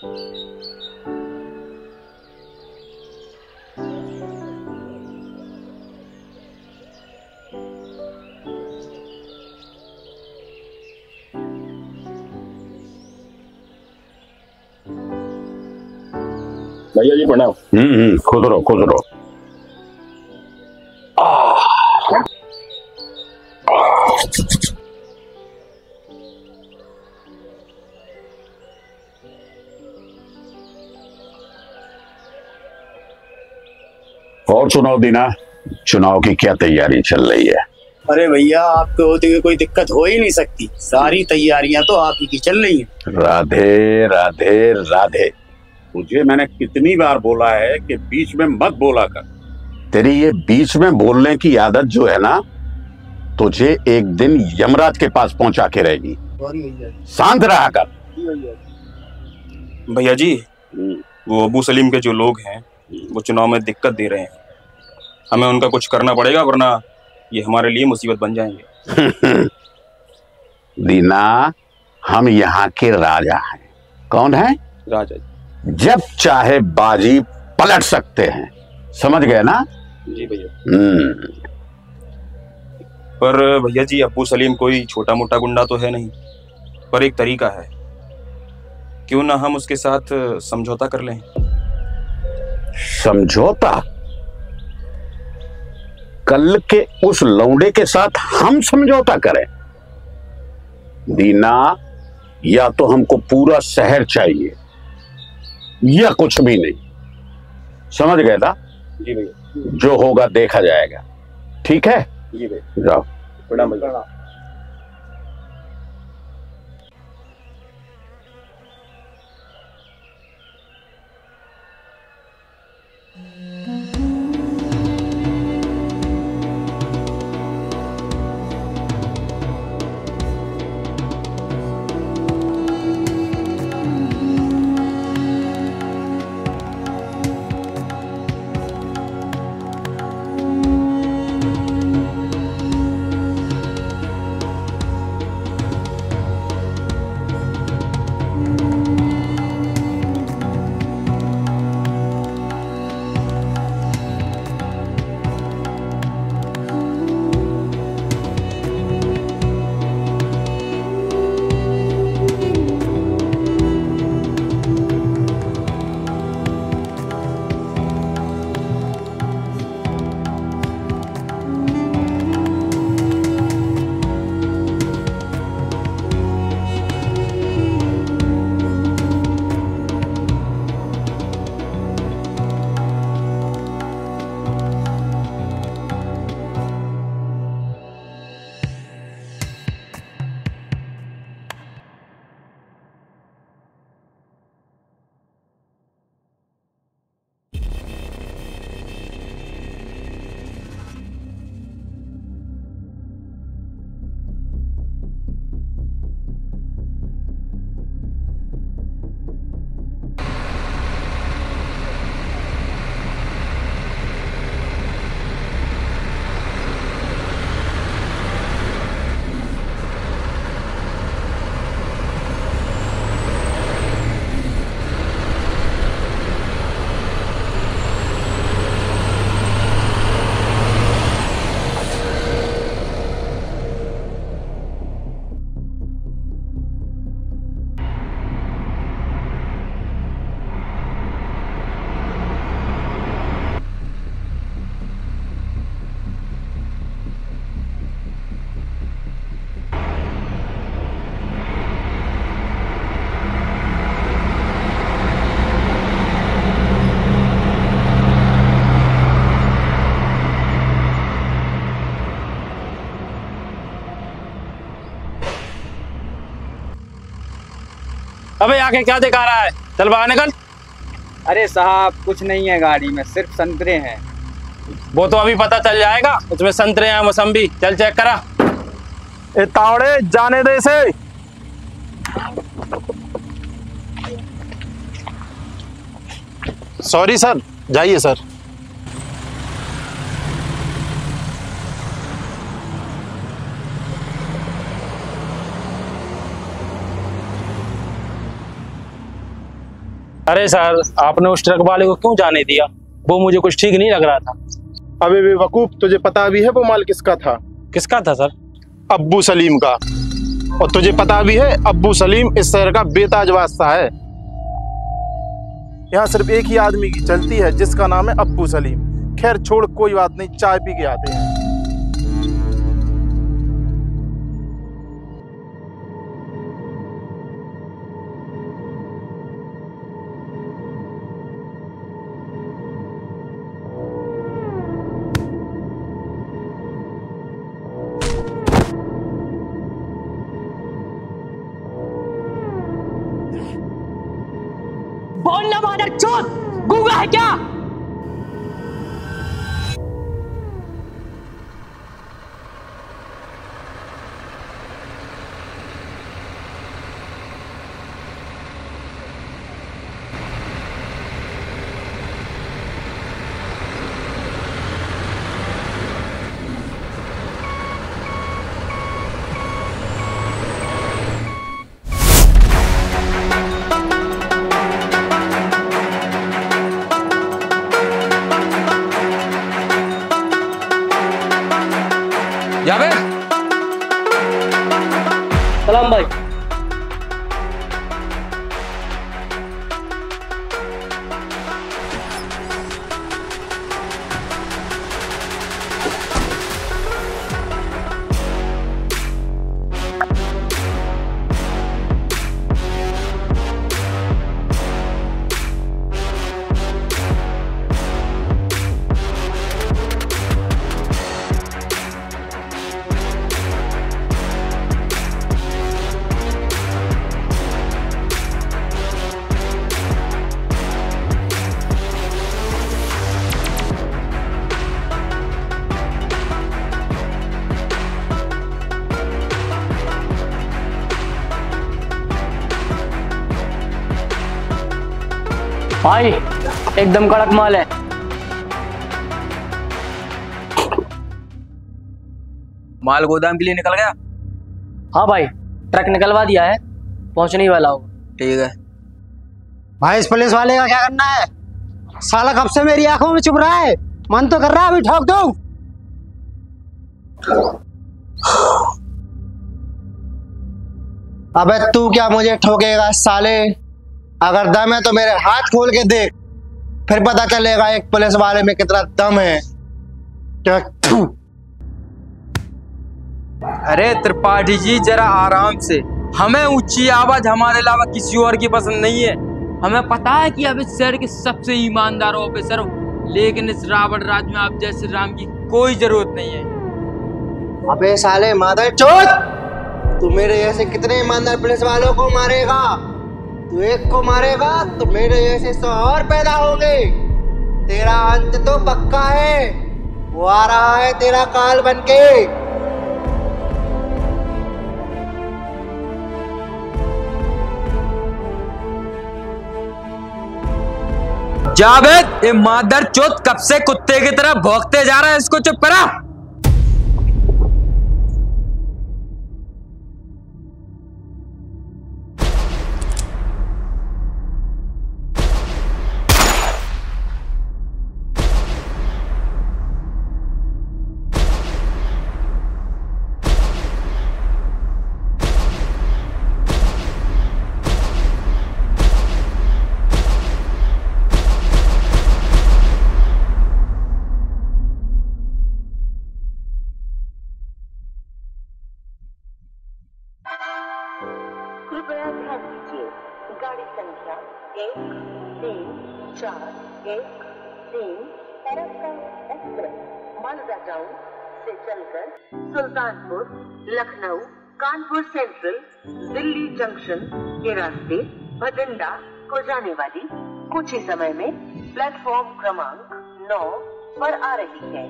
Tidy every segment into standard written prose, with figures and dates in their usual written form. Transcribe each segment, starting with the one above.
भैया जी प्रणाम। खुद रहो खुद रहो। और सुनाओ दीना, चुनाव की क्या तैयारी चल रही है? अरे भैया, आपके होते हुए कोई दिक्कत हो ही नहीं सकती। सारी तैयारियां तो आप ही की चल रही हैं। राधे राधे राधे। तुझे मैंने कितनी बार बोला है कि बीच में मत बोला कर। तेरी ये बीच में बोलने की आदत जो है ना, तुझे एक दिन यमराज के पास पहुंचा के रहेगी। शांत रहा कर। भैया जी, वो अबू सलीम के जो लोग हैं वो चुनाव में दिक्कत दे रहे हैं। हमें उनका कुछ करना पड़ेगा, वरना ये हमारे लिए मुसीबत बन जाएंगे। दीना, हम यहाँ के राजा हैं। कौन है? राजा जी। जब चाहे बाजी पलट सकते हैं, समझ गए ना? जी भैया। पर भैया जी, अबू सलीम कोई छोटा मोटा गुंडा तो है नहीं, पर एक तरीका है। क्यों ना हम उसके साथ समझौता कर लें? समझौता? कल के उस लौंडे के साथ हम समझौता करें? दीना, या तो हमको पूरा शहर चाहिए या कुछ भी नहीं। समझ गए ना? जी भैया। जो होगा देखा जाएगा। ठीक है? जी भैया। जाओ। प्रणाम भैया। अबे आके क्या दिखा रहा है? चल बाहर निकल। अरे साहब, कुछ नहीं है गाड़ी में, सिर्फ संतरे हैं। वो तो अभी पता चल जाएगा, उसमें संतरे हैं मौसम्बी। चल चेक करा। ए तावड़े, जाने दे इसे। सॉरी सर, जाइए सर। अरे सर, आपने उस ट्रक वाले को क्यों जाने दिया? वो मुझे कुछ ठीक नहीं लग रहा था। अबे बेवकूफ, तुझे पता भी है वो माल किसका था? किसका था सर? अब्बू सलीम का। और तुझे पता भी है अब्बू सलीम इस शहर का बेताज बादशाह है। यहाँ सिर्फ एक ही आदमी की चलती है जिसका नाम है अब्बू सलीम। खैर छोड़, कोई बात नहीं, चाय पी के आते हैं। बोलना मादर चोद, गूंगा है क्या? जावेद, सलाम भाई। भाई एकदम कड़क माल है। माल गोदाम के लिए निकल गया? हाँ भाई, ट्रक निकलवा दिया है, पहुंचने ही वाला होगा। ठीक है भाई। इस पुलिस वाले का क्या करना है? साला कब से मेरी आंखों में चुभ रहा है, मन तो कर रहा है अभी ठोक दूं। अबे तू क्या मुझे ठोकेगा साले? अगर दम है तो मेरे हाथ खोल के देख, फिर पता चलेगा एक पुलिस वाले में कितना दम है। अरे त्रिपाठी जी जरा आराम से, हमें ऊंची आवाज हमारे अलावा किसी और की पसंद नहीं है। हमें पता है कि आप इस शहर के सबसे ईमानदार ऑफिसर हो, लेकिन इस रावण राज में आप जैसे राम की कोई जरूरत नहीं है। अबे साले मादरचोद, तू मेरे जैसे कितने ईमानदार पुलिस वालों को मारेगा? तू एक को मारेगा तो मेरे जैसे 100 और पैदा होंगे। तेरा अंत तो पक्का है, वो आ रहा है तेरा काल बनके। जावेद, ये मादर चोद कब से कुत्ते की तरह भौंकते जा रहा है, इसको चुप करा। कृपया ध्यान दीजिए, गाड़ी संख्या 1341 फरक्का एक्सप्रेस मालदा टाउन से चलकर सुल्तानपुर, लखनऊ, कानपुर सेंट्रल, दिल्ली जंक्शन के रास्ते भटिंडा को जाने वाली कुछ ही समय में प्लेटफॉर्म क्रमांक 9 पर आ रही है।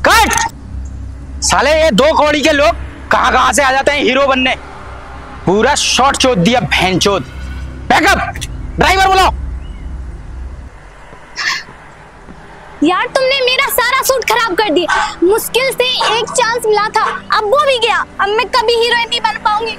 कट। साले ये 2 कौड़ी के लोग कहां कहां से आ जाते हैं हीरो बनने। पूरा शॉट चोद दिया भैंचोद। बैकअप, ड्राइवर बोलो। यार तुमने मेरा सारा सूट खराब कर दिया। मुश्किल से एक चांस मिला था, अब वो भी गया। अब मैं कभी हीरोइन नहीं बन पाऊंगी।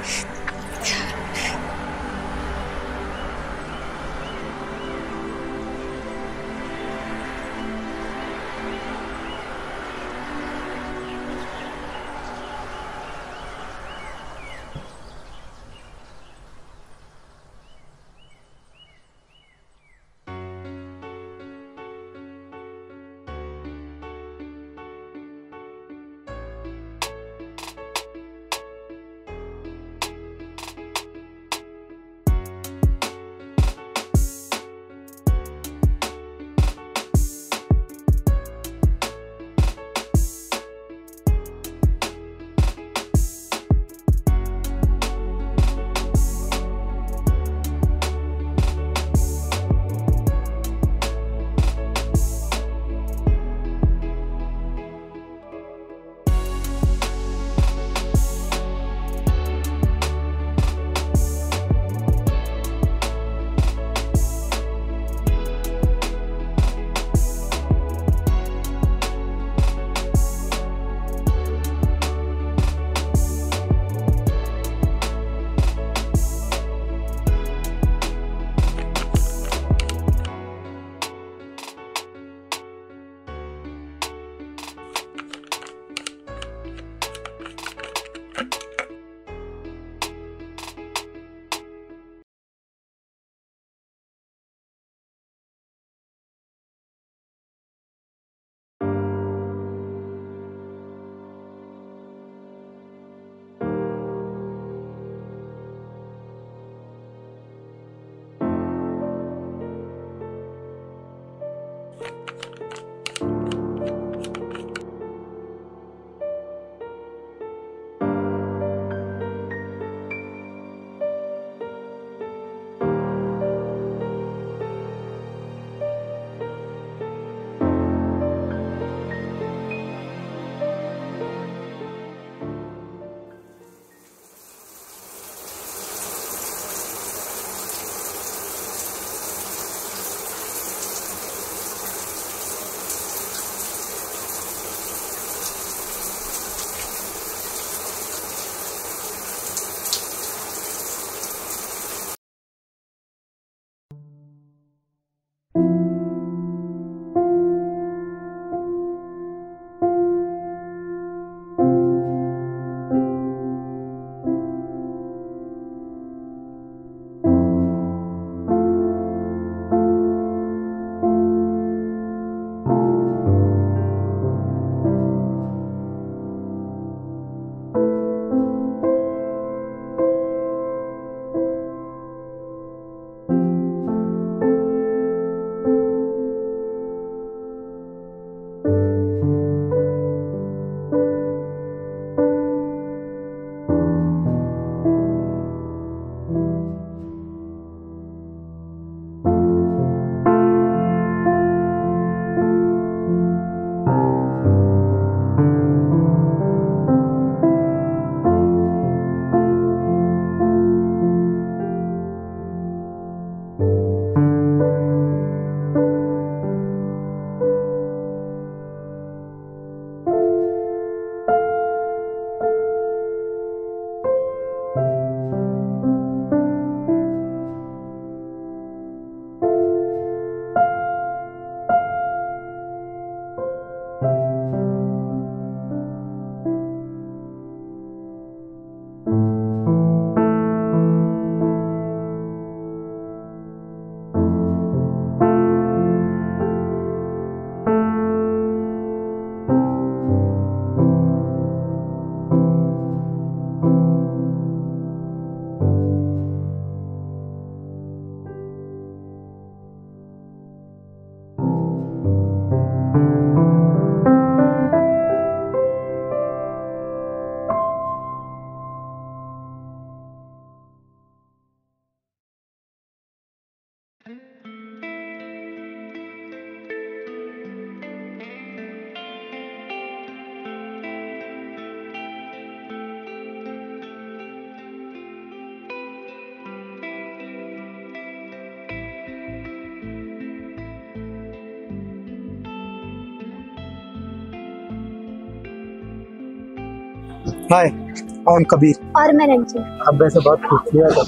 हाय, आई एम कबीर। और मैं रंजन। आप वैसे बहुत खूबसूरत हो।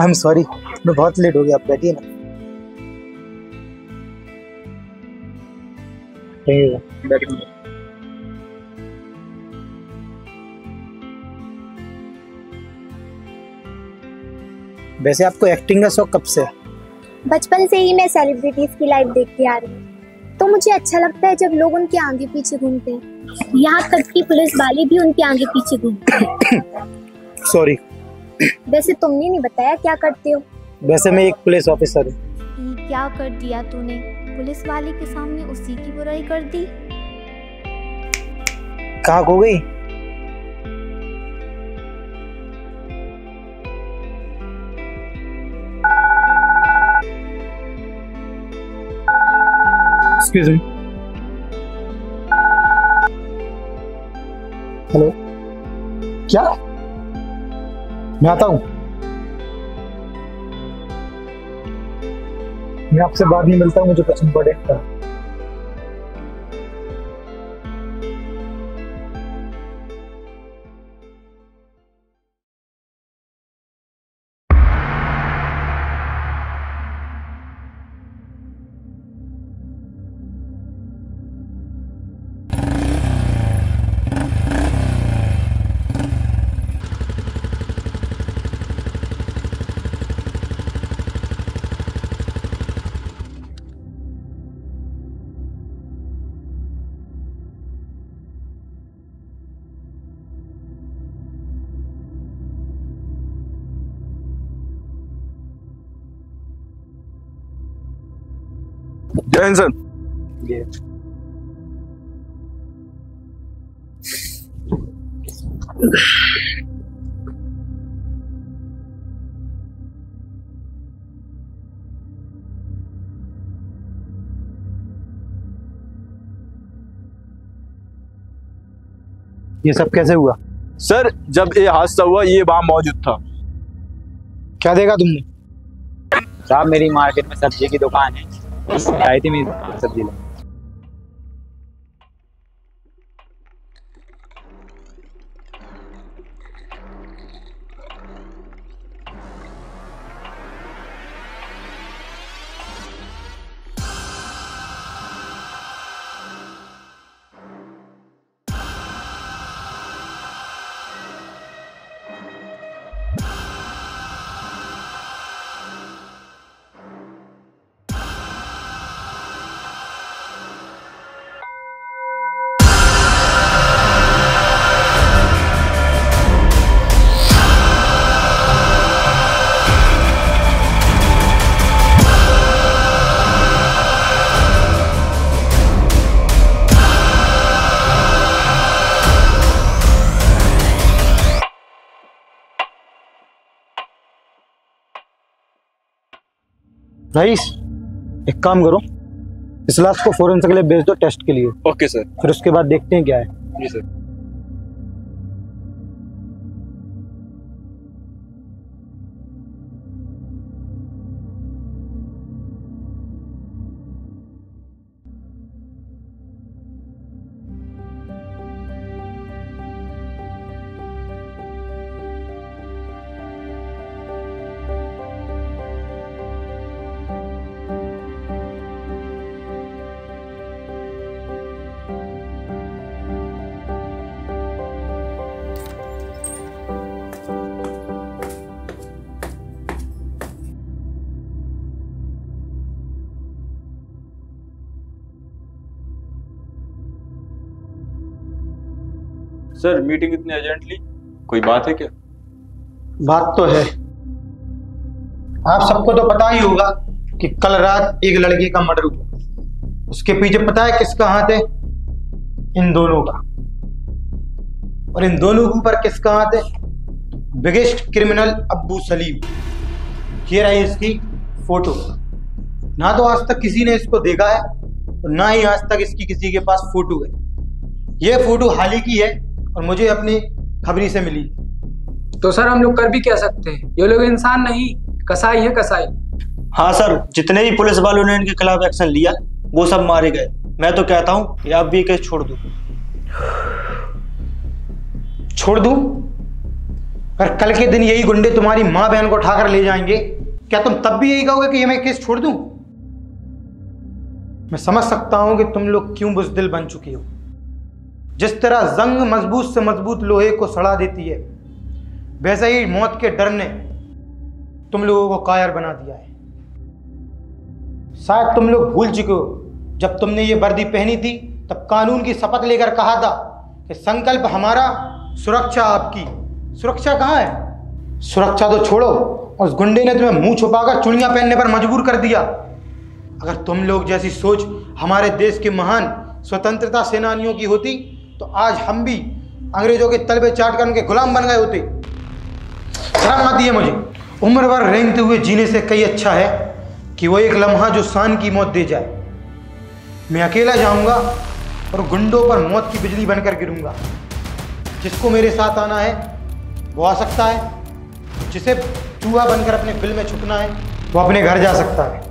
आई एम सॉरी, मैं बहुत लेट हो गया। आप बैठिए ना। बैठिए। वैसे आपको एक्टिंग का शौक कब से है? बचपन से ही मैं सेलिब्रिटीज की लाइफ देखती आ रही हूँ, तो मुझे अच्छा लगता है जब लोग उनके आगे पीछे घूमते हैं। यहाँ तक कि पुलिस वाले भी उनके आगे पीछे घूमते हैं। सॉरी। वैसे तुमने नहीं बताया क्या करते हो? वैसे मैं एक पुलिस ऑफिसर हूँ। क्या कर दिया तूने? पुलिस वाले के सामने उसी की बुराई कर दी। कहाँ खो गई? Excuse me. हेलो, क्या? मैं आता हूँ। मैं आपसे बाद में मिलता हूँ, मुझे कुछ इम्पोर्टेंट था। जय हिंद सर। ये सब कैसे हुआ? सर जब ये हादसा हुआ ये वहां मौजूद था। क्या देखा तुमने? साहब मेरी मार्केट में सब्जी की दुकान है, आई थी मेरी सब्जी लेने। रईस, एक काम करो, इस लाश को फोरेंसिक लैब भेज दो टेस्ट के लिए। Okay sir. फिर उसके बाद देखते हैं क्या है। जी सर। सर मीटिंग इतनी अर्जेंटली, कोई बात है क्या? बात तो है। आप सबको तो पता ही होगा कि कल रात एक लड़के का मर्डर हुआ। उसके पीछे पता है किसका हाथ है? इन दोनों का। और इन दोनों के ऊपर किसका हाथ है? बिगेस्ट क्रिमिनल अब्बू सलीम। ये रही इसकी फोटो। ना तो आज तक किसी ने इसको देखा है और ना ही आज तक इसकी किसी के पास फोटो है। ये फोटो हाल ही की है और मुझे अपनी खबरी से मिली। तो सर हम लोग कर भी क्या सकते हैं? ये लोग इंसान नहीं, कसाई है कसाई। हाँ सर, जितने भी पुलिस वालों ने इनके खिलाफ एक्शन लिया वो सब मारे गए। मैं तो कहता हूँ कि आप भी केस छोड़ दो। छोड़ दूं? अगर कल के दिन यही गुंडे तुम्हारी माँ बहन को उठाकर ले जाएंगे, क्या तुम तब भी यही कहोगे कि ये मैं केस छोड़ दूं? मैं समझ सकता हूं कि तुम लोग क्यों बुज़दिल बन चुके हो। जिस तरह जंग मजबूत से मजबूत लोहे को सड़ा देती है, वैसे ही मौत के डर ने तुम लोगों को कायर बना दिया है। शायद तुम लोग भूल चुके हो, जब तुमने ये वर्दी पहनी थी तब कानून की शपथ लेकर कहा था कि संकल्प हमारा, सुरक्षा आपकी। सुरक्षा कहाँ है? सुरक्षा तो छोड़ो, उस गुंडे ने तुम्हें मुंह छुपाकर चुड़ियां पहनने पर मजबूर कर दिया। अगर तुम लोग जैसी सोच हमारे देश के महान स्वतंत्रता सेनानियों की होती तो आज हम भी अंग्रेजों के तलबे चाट कर उनके गुलाम बन गए होते। शर्म आती है मुझे। उम्र भर रेंगते हुए जीने से कई अच्छा है कि वो एक लम्हा जो शान की मौत दे जाए। मैं अकेला जाऊंगा और गुंडों पर मौत की बिजली बनकर गिरूंगा। जिसको मेरे साथ आना है वो आ सकता है, जिसे चूहा बनकर अपने बिल में छुपना है वो अपने घर जा सकता है।